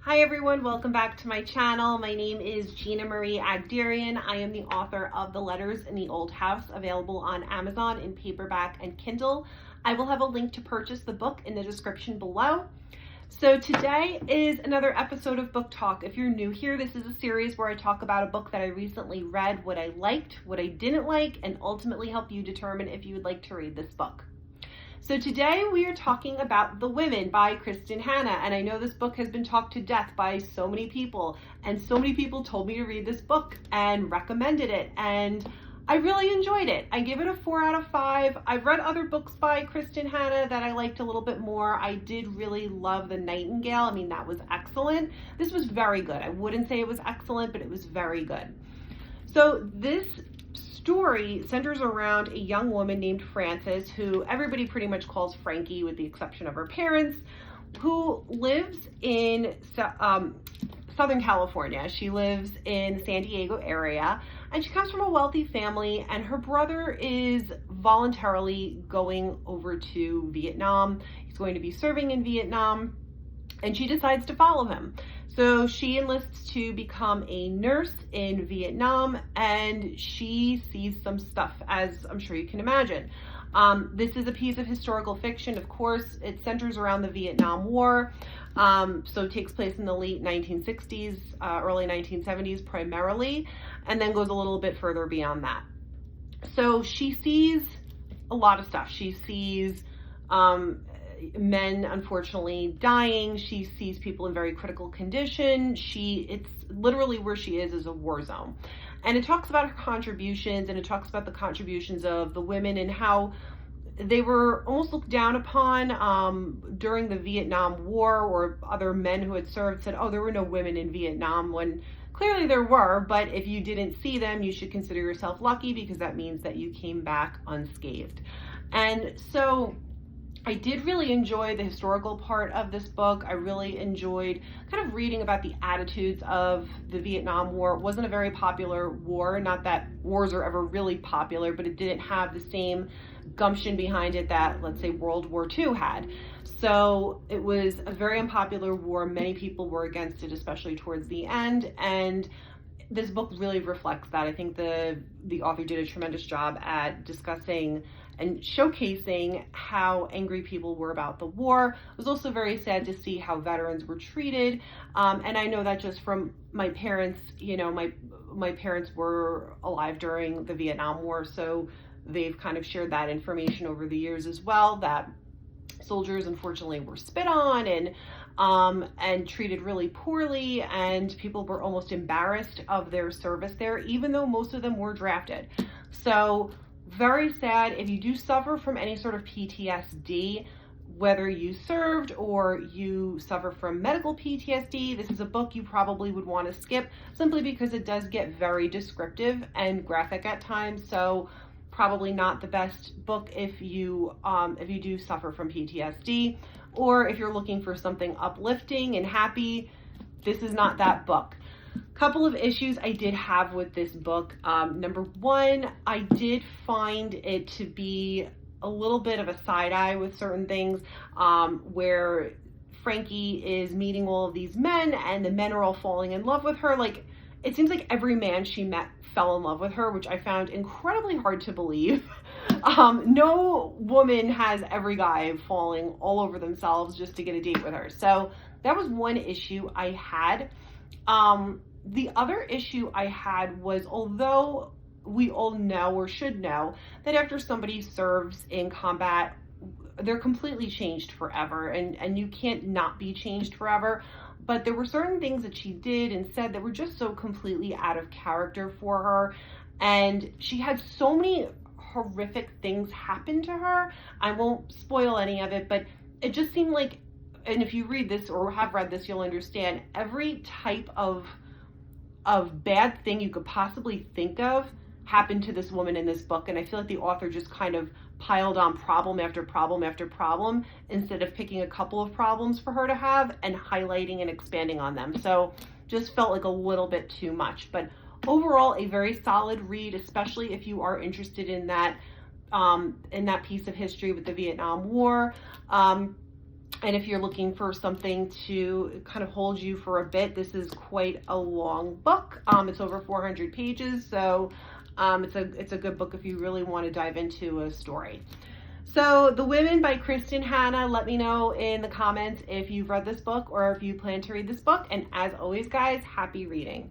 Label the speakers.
Speaker 1: Hi everyone, welcome back to my channel. My name is Gina Marie Agderian. I am the author of The Letters in the Old House, available on Amazon in paperback and Kindle. I will have a link to purchase the book in the description below. So today is another episode of Book Talk. If you're new here, this is a series where I talk about a book that I recently read, what I liked, what I didn't like, and ultimately help you determine if you would like to read this book. So today we are talking about The Women by Kristin Hannah, and I know this book has been talked to death by so many people, and so many people told me to read this book and recommended it, and I really enjoyed it. I give it a 4 out of 5. I've read other books by Kristin Hannah that I liked a little bit more. I did really love The Nightingale. I mean, that was excellent. This was very good. I wouldn't say it was excellent, but it was very good. So this story centers around a young woman named Frances, who everybody pretty much calls Frankie with the exception of her parents, who lives in Southern California. She lives in the San Diego area, and she comes from a wealthy family, and her brother is voluntarily going over to Vietnam. He's going to be serving in Vietnam, and she decides to follow him. So she enlists to become a nurse in Vietnam, and she sees some stuff, as I'm sure you can imagine. This is a piece of historical fiction, of course. It centers around the Vietnam War. So it takes place in the late 1960s, early 1970s primarily, and then goes a little bit further beyond that. So she sees a lot of stuff. She sees men unfortunately dying. She sees people in very critical condition. It's literally where she is a war zone. And it talks about her contributions, and it talks about the contributions of the women and how they were almost looked down upon during the Vietnam War, or other men who had served said, oh, there were no women in Vietnam, when clearly there were, but if you didn't see them, you should consider yourself lucky, because that means that you came back unscathed. And so I did really enjoy the historical part of this book. I really enjoyed kind of reading about the attitudes of the Vietnam War. It wasn't a very popular war, not that wars are ever really popular, but it didn't have the same gumption behind it that, let's say, World War II had. So it was a very unpopular war. Many people were against it, especially towards the end, and this book really reflects that. I think the author did a tremendous job at discussing and showcasing how angry people were about the war. It was also very sad to see how veterans were treated. And I know that just from my parents, my parents were alive during the Vietnam War, so they've kind of shared that information over the years as well, that soldiers unfortunately were spit on and treated really poorly, and people were almost embarrassed of their service there, even though most of them were drafted. So very sad. If you do suffer from any sort of PTSD, whether you served or you suffer from medical PTSD, this is a book you probably would want to skip, simply because it does get very descriptive and graphic at times. So probably not the best book if you do suffer from PTSD, or if you're looking for something uplifting and happy, this is not that book. Couple of issues I did have with this book. Number one, I did find it to be a little bit of a side eye with certain things, where Frankie is meeting all of these men, and the men are all falling in love with her. Like, it seems like every man she met fell in love with her, which I found incredibly hard to believe. No woman has every guy falling all over themselves just to get a date with her. So that was one issue I had. The other issue I had was, although we all know or should know that after somebody serves in combat, they're completely changed forever, and you can't not be changed forever. But there were certain things that she did and said that were just so completely out of character for her. And she had so many horrific things happen to her. I won't spoil any of it, but it just seemed like, and if you read this or have read this, you'll understand, every type of bad thing you could possibly think of happened to this woman in this book. And I feel like the author just kind of piled on problem after problem after problem, instead of picking a couple of problems for her to have and highlighting and expanding on them. So just felt like a little bit too much. But overall, a very solid read, especially if you are interested in that piece of history with the Vietnam War. And if you're looking for something to kind of hold you for a bit, this is quite a long book. It's over 400 pages, so it's a good book if you really want to dive into a story. So The Women by Kristin Hannah. Let me know in the comments if you've read this book or if you plan to read this book. And as always, guys, happy reading.